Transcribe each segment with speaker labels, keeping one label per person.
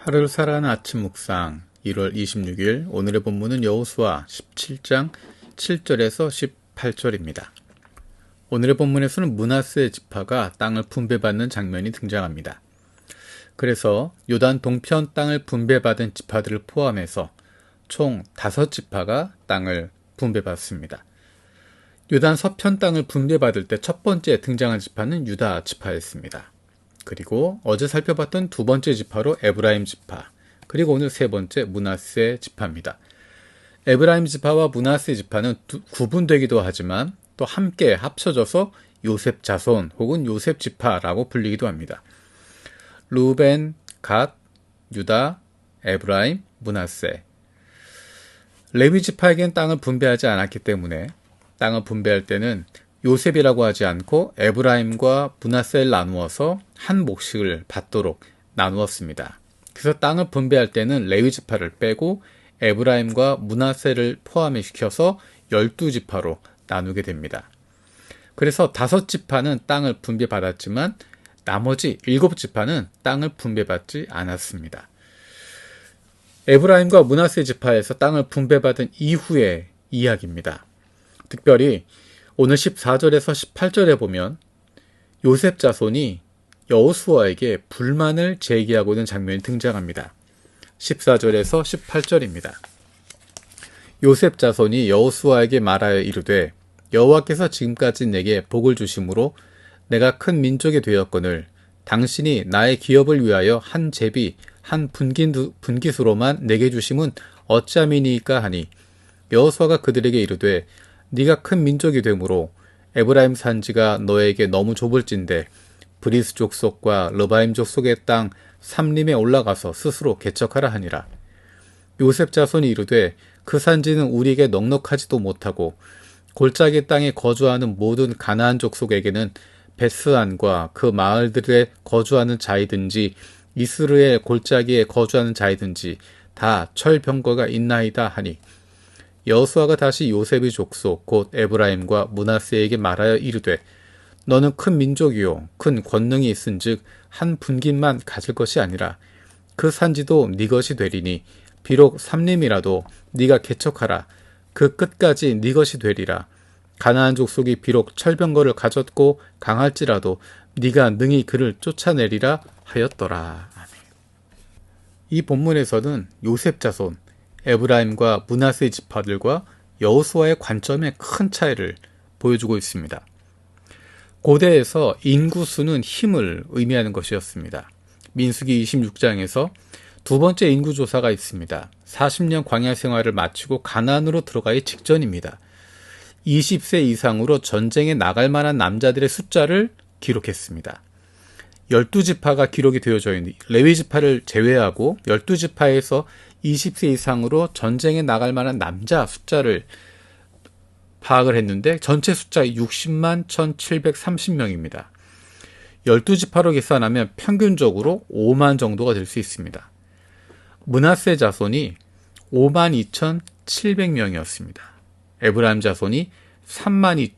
Speaker 1: 하루를 살아가는 아침 묵상 1월 26일 오늘의 본문은 여호수아 17장 7절에서 18절입니다. 오늘의 본문에서는 므낫세 지파가 땅을 분배받는 장면이 등장합니다. 그래서 요단 동편 땅을 분배받은 지파들을 포함해서 총 5지파가 땅을 분배받습니다. 요단 서편 땅을 분배받을 때 첫 번째 등장한 지파는 유다 지파였습니다. 그리고 어제 살펴봤던 두 번째 지파로 에브라임 지파, 그리고 오늘 세 번째 므낫세 지파입니다. 에브라임 지파와 므낫세 지파는 구분되기도 하지만 또 함께 합쳐져서 요셉 자손 혹은 요셉 지파라고 불리기도 합니다. 루벤, 갓, 유다, 에브라임, 므낫세. 레위 지파에겐 땅을 분배하지 않았기 때문에 땅을 분배할 때는 요셉이라고 하지 않고 에브라임과 므낫세를 나누어서 한 몫을 받도록 나누었습니다. 그래서 땅을 분배할 때는 레위 지파를 빼고 에브라임과 므낫세를 포함시켜서 12지파로 나누게 됩니다. 그래서 5지파는 땅을 분배받았지만 나머지 7지파는 땅을 분배받지 않았습니다. 에브라임과 므낫세 지파에서 땅을 분배받은 이후의 이야기입니다. 특별히 오늘 14절에서 18절에 보면 요셉 자손이 여호수아에게 불만을 제기하고 있는 장면이 등장합니다. 14절에서 18절입니다. 요셉 자손이 여호수아에게 말하여 이르되 여호와께서 지금까지 내게 복을 주심으로 내가 큰 민족이 되었거늘 당신이 나의 기업을 위하여 한 제비 한 분깃으로만 내게 주심은 어찌함이니까 하니 여호수아가 그들에게 이르되 네가 큰 민족이 되므로 에브라임 산지가 너에게 너무 좁을진대 브리스 족속과 르바임 족속의 땅 삼림에 올라가서 스스로 개척하라 하니라. 요셉 자손이 이르되 그 산지는 우리에게 넉넉하지도 못하고 골짜기 땅에 거주하는 모든 가나안 족속에게는 베스안과 그 마을들에 거주하는 자이든지 이스라엘 골짜기에 거주하는 자이든지 다 철병거가 있나이다 하니 여호수아가 다시 요셉의 족속 곧 에브라임과 므낫세에게 말하여 이르되 너는 큰 민족이요 큰 권능이 있은즉 한 분깃만 가질 것이 아니라 그 산지도 네 것이 되리니 비록 삼림이라도 네가 개척하라 그 끝까지 네 것이 되리라. 가나안 족속이 비록 철병거를 가졌고 강할지라도 네가 능히 그를 쫓아내리라 하였더라. 이 본문에서는 요셉 자손 에브라임과 므낫세 지파들과 여호수아의 관점에 큰 차이를 보여주고 있습니다. 고대에서 인구수는 힘을 의미하는 것이었습니다. 민수기 26장에서 두 번째 인구조사가 있습니다. 40년 광야 생활을 마치고 가나안으로 들어가기 직전입니다. 20세 이상으로 전쟁에 나갈 만한 남자들의 숫자를 기록했습니다. 12지파가 기록이 되어져 있는 레위 지파를 제외하고 12지파에서 20세 이상으로 전쟁에 나갈 만한 남자 숫자를 파악을 했는데 전체 숫자 60만 1730명입니다. 12지파로 계산하면 평균적으로 5만 정도가 될 수 있습니다. 므낫세 자손이 5만 2700명이었습니다. 에브라임 자손이 3만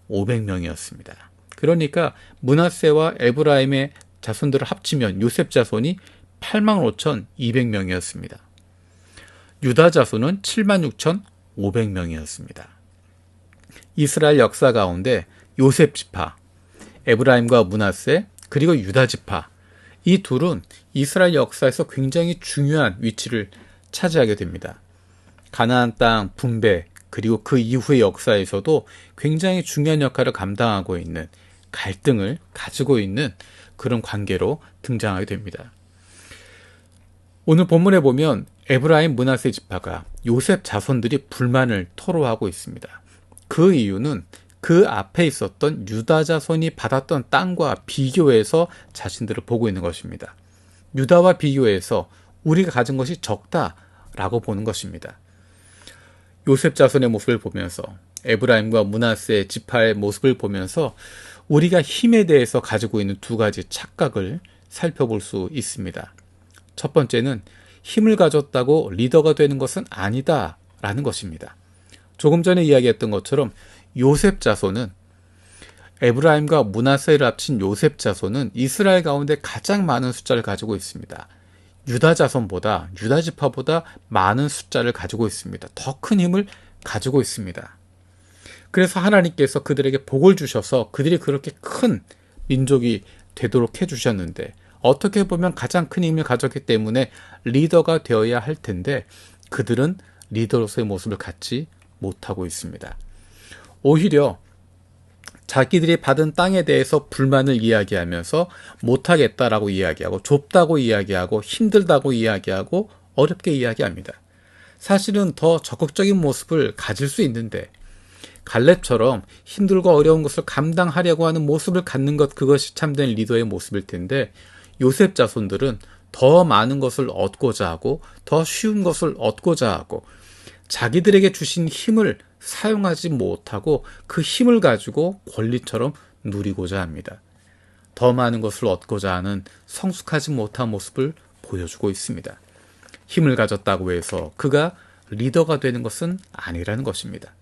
Speaker 1: 2500명이었습니다. 그러니까 므낫세와 에브라임의 자손들을 합치면 요셉 자손이 8만 5200명이었습니다. 유다 자손은 7만 6500명이었습니다. 이스라엘 역사 가운데 요셉 지파, 에브라임과 므낫세, 그리고 유다 지파, 이 둘은 이스라엘 역사에서 굉장히 중요한 위치를 차지하게 됩니다. 가나안 땅 분배, 그리고 그 이후의 역사에서도 굉장히 중요한 역할을 감당하고 있는 갈등을 가지고 있는 그런 관계로 등장하게 됩니다. 오늘 본문에 보면 에브라임 므낫세 지파가 요셉 자손들이 불만을 토로하고 있습니다. 그 이유는 그 앞에 있었던 유다 자손이 받았던 땅과 비교해서 자신들을 보고 있는 것입니다. 유다와 비교해서 우리가 가진 것이 적다라고 보는 것입니다. 요셉 자손의 모습을 보면서 에브라임과 므낫세 지파의 모습을 보면서 우리가 힘에 대해서 가지고 있는 두 가지 착각을 살펴볼 수 있습니다. 첫 번째는 힘을 가졌다고 리더가 되는 것은 아니다라는 것입니다. 조금 전에 이야기했던 것처럼 요셉 자손은 에브라임과 므낫세를 합친 요셉 자손은 이스라엘 가운데 가장 많은 숫자를 가지고 있습니다. 유다 자손보다, 유다 지파보다 많은 숫자를 가지고 있습니다. 더 큰 힘을 가지고 있습니다. 그래서 하나님께서 그들에게 복을 주셔서 그들이 그렇게 큰 민족이 되도록 해주셨는데, 어떻게 보면 가장 큰 힘을 가졌기 때문에 리더가 되어야 할 텐데 그들은 리더로서의 모습을 갖지 못하고 있습니다. 오히려 자기들이 받은 땅에 대해서 불만을 이야기하면서 못하겠다라고 이야기하고, 좁다고 이야기하고, 힘들다고 이야기하고, 어렵게 이야기합니다. 사실은 더 적극적인 모습을 가질 수 있는데, 갈렙처럼 힘들고 어려운 것을 감당하려고 하는 모습을 갖는 것, 그것이 참된 리더의 모습일 텐데, 요셉 자손들은 더 많은 것을 얻고자 하고, 더 쉬운 것을 얻고자 하고, 자기들에게 주신 힘을 사용하지 못하고 그 힘을 가지고 권리처럼 누리고자 합니다. 더 많은 것을 얻고자 하는 성숙하지 못한 모습을 보여주고 있습니다. 힘을 가졌다고 해서 그가 리더가 되는 것은 아니라는 것입니다.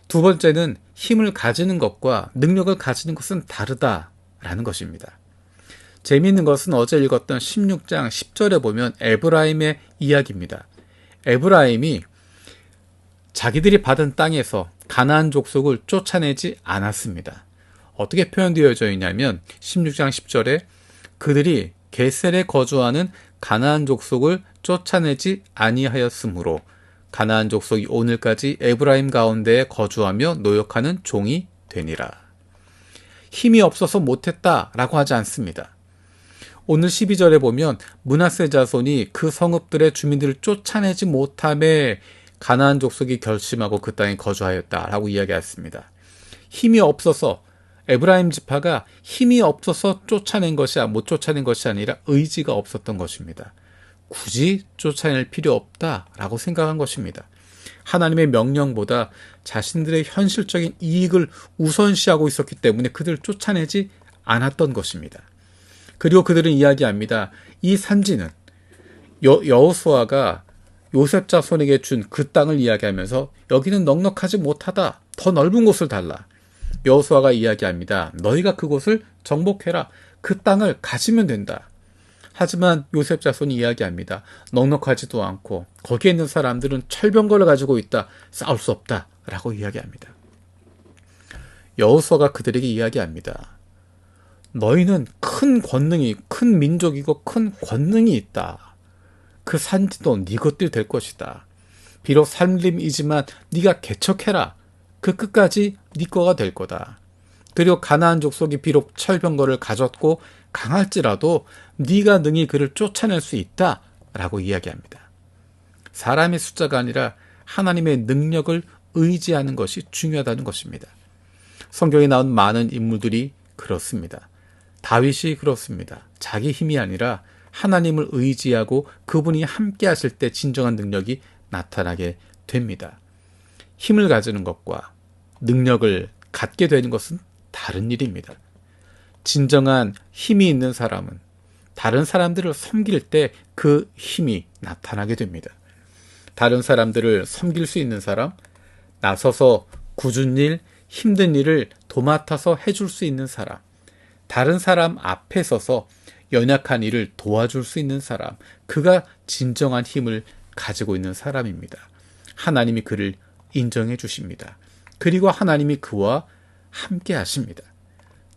Speaker 1: 두 번째는 힘을 가지는 것과 능력을 가지는 것은 다르다라는 것입니다. 재미있는 것은 어제 읽었던 16장 10절에 보면 에브라임의 이야기입니다. 에브라임이 자기들이 받은 땅에서 가나안 족속을 쫓아내지 않았습니다. 어떻게 표현되어져 있냐면 16장 10절에 그들이 게셀에 거주하는 가나안 족속을 쫓아내지 아니하였으므로 가나안 족속이 오늘까지 에브라임 가운데에 거주하며 노역하는 종이 되니라. 힘이 없어서 못했다라고 하지 않습니다. 오늘 12절에 보면 므낫세 자손이 그 성읍들의 주민들을 쫓아내지 못함에 가나안 족속이 결심하고 그 땅에 거주하였다라고 이야기했습니다. 힘이 없어서, 에브라임 지파가 힘이 없어서 못 쫓아낸 것이 아니라 의지가 없었던 것입니다. 굳이 쫓아낼 필요 없다라고 생각한 것입니다. 하나님의 명령보다 자신들의 현실적인 이익을 우선시하고 있었기 때문에 그들을 쫓아내지 않았던 것입니다. 그리고 그들은 이야기합니다. 이 산지는 여호수아가 요셉 자손에게 준 그 땅을 이야기하면서 여기는 넉넉하지 못하다. 더 넓은 곳을 달라. 여호수아가 이야기합니다. 너희가 그곳을 정복해라. 그 땅을 가지면 된다. 하지만 요셉 자손이 이야기합니다. 넉넉하지도 않고 거기에 있는 사람들은 철병거를 가지고 있다. 싸울 수 없다. 라고 이야기합니다. 여호수아가 그들에게 이야기합니다. 너희는 큰 민족이고 큰 권능이 있다. 그 산지도 네 것들이 될 것이다. 비록 살림이지만 네가 개척해라. 그 끝까지 네 거가 될 거다. 그리고 가나안 족속이 비록 철병거를 가졌고 강할지라도 네가 능히 그를 쫓아낼 수 있다. 라고 이야기합니다. 사람의 숫자가 아니라 하나님의 능력을 의지하는 것이 중요하다는 것입니다. 성경에 나온 많은 인물들이 그렇습니다. 다윗이 그렇습니다. 자기 힘이 아니라 하나님을 의지하고 그분이 함께 하실 때 진정한 능력이 나타나게 됩니다. 힘을 가지는 것과 능력을 갖게 되는 것은 다른 일입니다. 진정한 힘이 있는 사람은 다른 사람들을 섬길 때 그 힘이 나타나게 됩니다. 다른 사람들을 섬길 수 있는 사람, 나서서 굳은 일, 힘든 일을 도맡아서 해줄 수 있는 사람, 다른 사람 앞에 서서 연약한 일을 도와줄 수 있는 사람, 그가 진정한 힘을 가지고 있는 사람입니다. 하나님이 그를 인정해 주십니다. 그리고 하나님이 그와 함께 하십니다.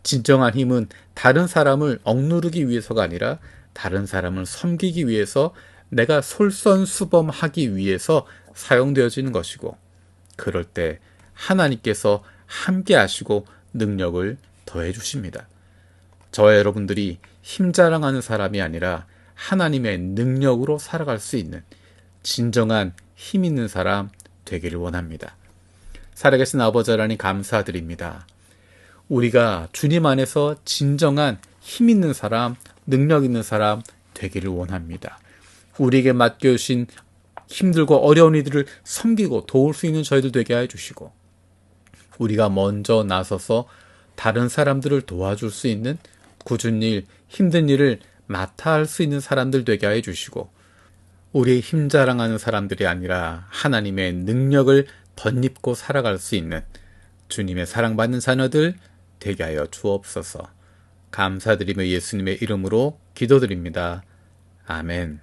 Speaker 1: 진정한 힘은 다른 사람을 억누르기 위해서가 아니라 다른 사람을 섬기기 위해서, 내가 솔선수범하기 위해서 사용되어지는 것이고, 그럴 때 하나님께서 함께 하시고 능력을 더해 주십니다. 저와 여러분들이 힘자랑하는 사람이 아니라 하나님의 능력으로 살아갈 수 있는 진정한 힘 있는 사람 되기를 원합니다. 살아계신 아버지 하나님 감사드립니다. 우리가 주님 안에서 진정한 힘 있는 사람, 능력 있는 사람 되기를 원합니다. 우리에게 맡겨주신 힘들고 어려운 이들을 섬기고 도울 수 있는 저희들 되게 해주시고, 우리가 먼저 나서서 다른 사람들을 도와줄 수 있는 굳은 일, 힘든 일을 맡아 할 수 있는 사람들 되게 해주시고, 우리의 힘 자랑하는 사람들이 아니라 하나님의 능력을 덧입고 살아갈 수 있는 주님의 사랑받는 자녀들 되게 하여 주옵소서. 감사드리며 예수님의 이름으로 기도드립니다. 아멘.